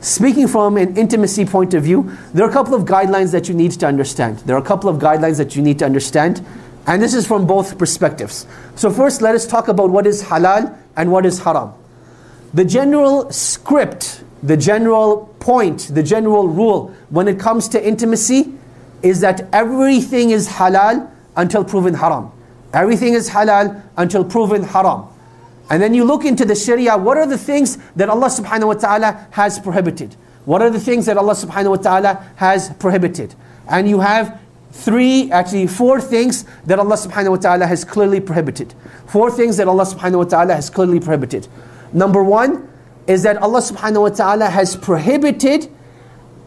Speaking from an intimacy point of view, there are a couple of guidelines that you need to understand. And this is from both perspectives. So first, let us talk about what is halal and what is haram. The general script, the general point, the general rule when it comes to intimacy is that everything is halal until proven haram. Everything is halal until proven haram. And then you look into the Sharia, what are the things that Allah subhanahu wa ta'ala has prohibited? What are the things that Allah subhanahu wa ta'ala has prohibited? And you have four things that Allah subhanahu wa ta'ala has clearly prohibited. Four things that Allah subhanahu wa ta'ala has clearly prohibited. Number one is that Allah subhanahu wa ta'ala has prohibited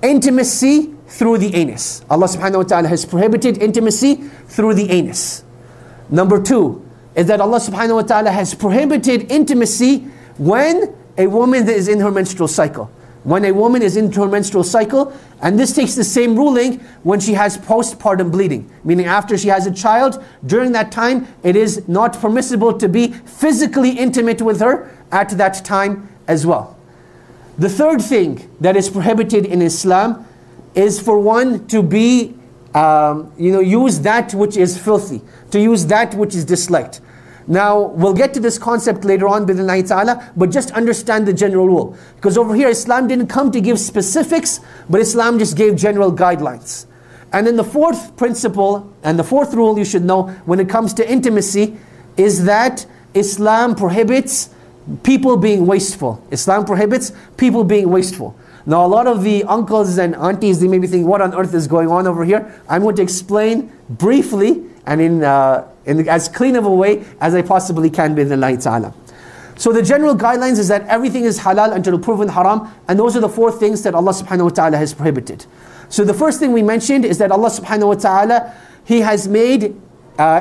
intimacy through the anus. Allah subhanahu wa ta'ala has prohibited intimacy through the anus. Number two is that Allah subhanahu wa ta'ala has prohibited intimacy when a woman is in her menstrual cycle. When a woman is in her menstrual cycle, and this takes the same ruling when she has postpartum bleeding, meaning after she has a child, during that time it is not permissible to be physically intimate with her at that time as well. The third thing that is prohibited in Islam is for one to be, use that which is filthy, to use that which is disliked. Now, we'll get to this concept later on, bi'idhnillahi ta'ala, but just understand the general rule. Because over here, Islam didn't come to give specifics, but Islam just gave general guidelines. And then the fourth principle, and the fourth rule you should know when it comes to intimacy, is that Islam prohibits people being wasteful. Islam prohibits people being wasteful. Now, a lot of the uncles and aunties, they may be thinking, what on earth is going on over here? I'm going to explain briefly and in as clean of a way as I possibly can, bi'idhnillahi ta'ala. So the general guidelines is that everything is halal until proven haram, and those are the four things that Allah subhanahu wa ta'ala has prohibited. So the first thing we mentioned is that Allah subhanahu wa ta'ala, He has made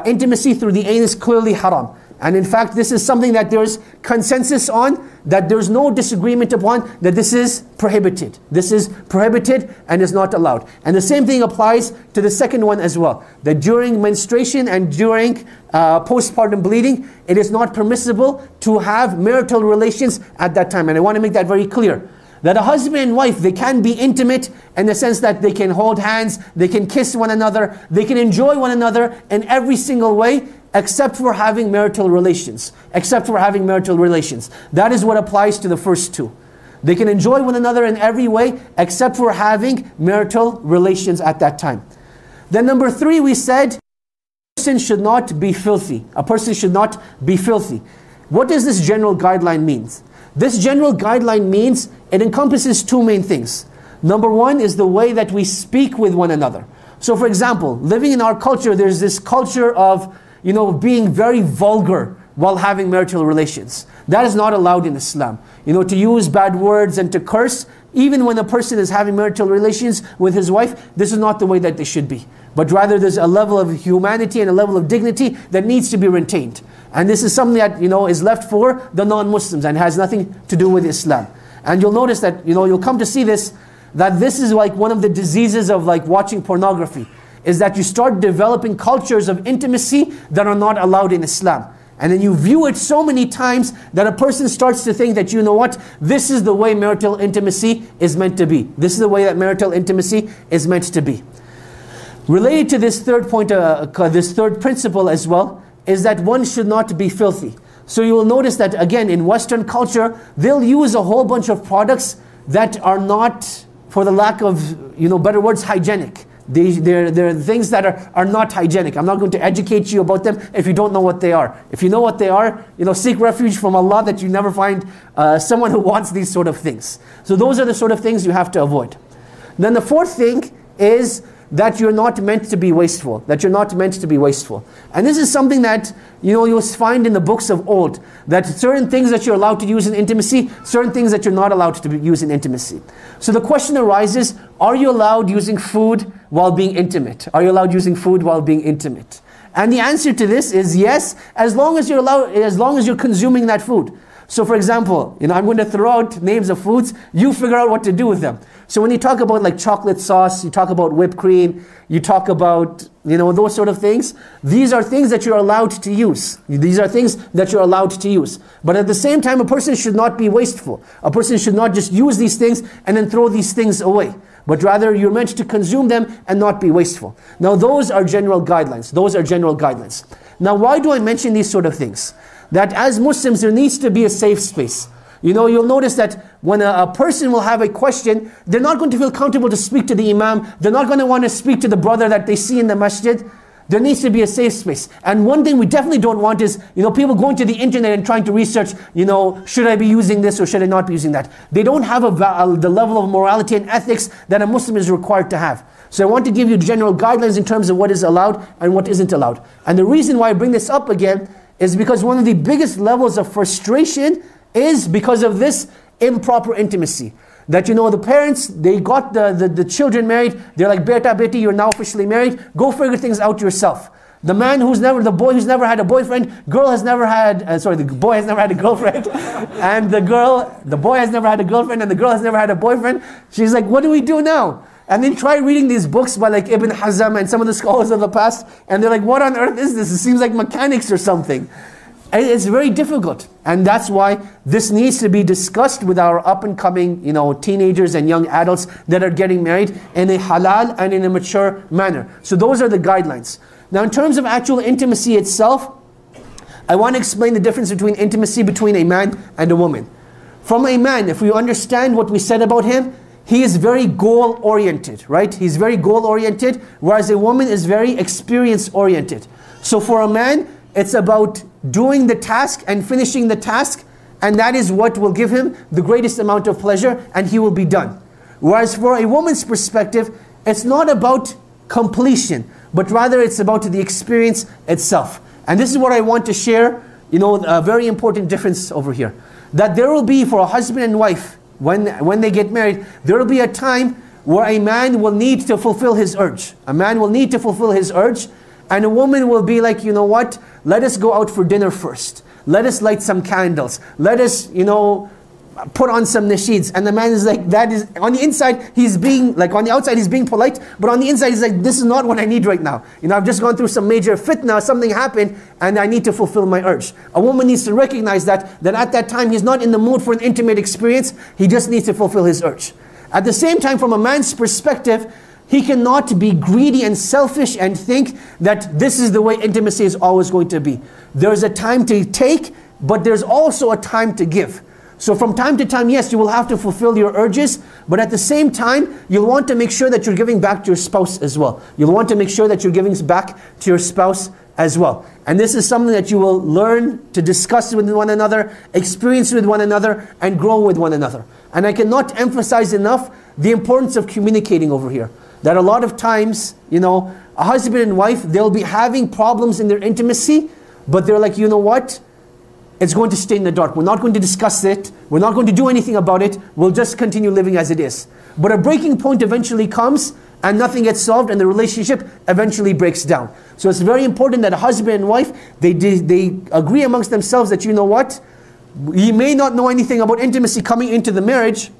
intimacy through the anus clearly haram. And in fact, this is something that there's consensus on, that there's no disagreement upon, that this is prohibited. This is prohibited and is not allowed. And the same thing applies to the second one as well, that during menstruation and during postpartum bleeding, it is not permissible to have marital relations at that time. And I want to make that very clear, that a husband and wife, they can be intimate in the sense that they can hold hands, they can kiss one another, they can enjoy one another in every single way, except for having marital relations. Except for having marital relations. That is what applies to the first two. They can enjoy one another in every way, except for having marital relations at that time. Then number three, we said, a person should not be filthy. A person should not be filthy. What does this general guideline mean? This general guideline means it encompasses two main things. Number one is the way that we speak with one another. So for example, living in our culture, there's this culture of being very vulgar while having marital relations. That is not allowed in Islam. To use bad words and to curse, even when a person is having marital relations with his wife, this is not the way that they should be. But rather there's a level of humanity and a level of dignity that needs to be retained. And this is something that, is left for the non-Muslims and has nothing to do with Islam. And you'll notice that, you'll come to see this, that this is like one of the diseases of like watching pornography, is that you start developing cultures of intimacy that are not allowed in Islam. And then you view it so many times that a person starts to think that, this is the way marital intimacy is meant to be. This is the way that marital intimacy is meant to be. Related to this third point, this third principle as well, is that one should not be filthy. So you will notice that again in Western culture, they'll use a whole bunch of products that are not, for the lack of better words, hygienic. They're things that are not hygienic. I'm not going to educate you about them if you don't know what they are. If you know what they are, seek refuge from Allah that you never find someone who wants these sort of things. So those are the sort of things you have to avoid. Then the fourth thing is that you're not meant to be wasteful. That you're not meant to be wasteful. And this is something that you'll find in the books of old, that certain things that you're allowed to use in intimacy, certain things that you're not allowed to use in intimacy. So the question arises, are you allowed using food while being intimate? Are you allowed using food while being intimate? And the answer to this is yes, as long as you're consuming that food. So for example, I'm going to throw out names of foods, you figure out what to do with them. So when you talk about like chocolate sauce, you talk about whipped cream, you talk about, those sort of things, these are things that you're allowed to use. These are things that you're allowed to use. But at the same time, a person should not be wasteful. A person should not just use these things and then throw these things away. But rather, you're meant to consume them and not be wasteful. Now, those are general guidelines. Those are general guidelines. Now, why do I mention these sort of things? That as Muslims, there needs to be a safe space. You'll notice that when a person will have a question, they're not going to feel comfortable to speak to the imam. They're not going to want to speak to the brother that they see in the masjid. There needs to be a safe space. And one thing we definitely don't want is, people going to the internet and trying to research, should I be using this or should I not be using that? They don't have the level of morality and ethics that a Muslim is required to have. So I want to give you general guidelines in terms of what is allowed and what isn't allowed. And the reason why I bring this up again is because one of the biggest levels of frustration is because of this improper intimacy. That the parents, they got the children married, they're like, beta, beti, you're now officially married, go figure things out yourself. The boy who's never had a boyfriend, the boy has never had a girlfriend, and the boy has never had a girlfriend, and the girl has never had a boyfriend. She's like, what do we do now? And then try reading these books by like Ibn Hazm and some of the scholars of the past, and they're like, what on earth is this? It seems like mechanics or something. It's very difficult, and that's why this needs to be discussed with our up-and-coming, teenagers and young adults that are getting married in a halal and in a mature manner. So those are the guidelines. Now, in terms of actual intimacy itself, I want to explain the difference between intimacy between a man and a woman. From a man, if we understand what we said about him, he is very goal-oriented, right? He's very goal-oriented, whereas a woman is very experience-oriented. So for a man, it's about doing the task and finishing the task, and that is what will give him the greatest amount of pleasure, and he will be done. Whereas for a woman's perspective, it's not about completion, but rather it's about the experience itself. And this is what I want to share, a very important difference over here. That there will be, for a husband and wife, when they get married, there will be a time where a man will need to fulfill his urge. A man will need to fulfill his urge, and a woman will be like, what? Let us go out for dinner first. Let us light some candles. Let us, put on some nasheeds. And the man is like, that is, on the inside, he's being, like on the outside, he's being polite, but on the inside, he's like, this is not what I need right now. I've just gone through some major fitna, something happened, and I need to fulfill my urge. A woman needs to recognize that at that time, he's not in the mood for an intimate experience, he just needs to fulfill his urge. At the same time, from a man's perspective, he cannot be greedy and selfish and think that this is the way intimacy is always going to be. There's a time to take, but there's also a time to give. So from time to time, yes, you will have to fulfill your urges, but at the same time, you'll want to make sure that you're giving back to your spouse as well. You'll want to make sure that you're giving back to your spouse as well. And this is something that you will learn to discuss with one another, experience with one another, and grow with one another. And I cannot emphasize enough the importance of communicating over here. That a lot of times, a husband and wife, they'll be having problems in their intimacy, but they're like, what? It's going to stay in the dark. We're not going to discuss it. We're not going to do anything about it. We'll just continue living as it is. But a breaking point eventually comes, and nothing gets solved, and the relationship eventually breaks down. So it's very important that a husband and wife, they agree amongst themselves that, what? We may not know anything about intimacy coming into the marriage,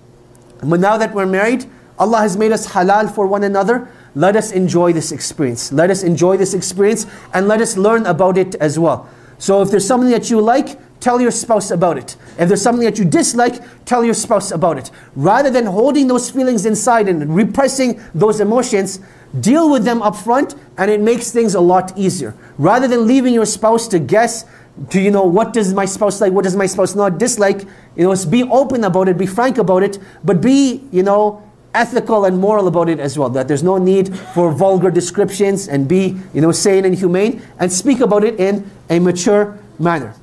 but now that we're married, Allah has made us halal for one another. Let us enjoy this experience. Let us enjoy this experience, and let us learn about it as well. So if there's something that you like, tell your spouse about it. If there's something that you dislike, tell your spouse about it. Rather than holding those feelings inside and repressing those emotions, deal with them up front, and it makes things a lot easier. Rather than leaving your spouse to guess, what does my spouse like, what does my spouse not dislike, be open about it, be frank about it, but be, ethical and moral about it as well. That there's no need for vulgar descriptions, and be, sane and humane, and speak about it in a mature manner.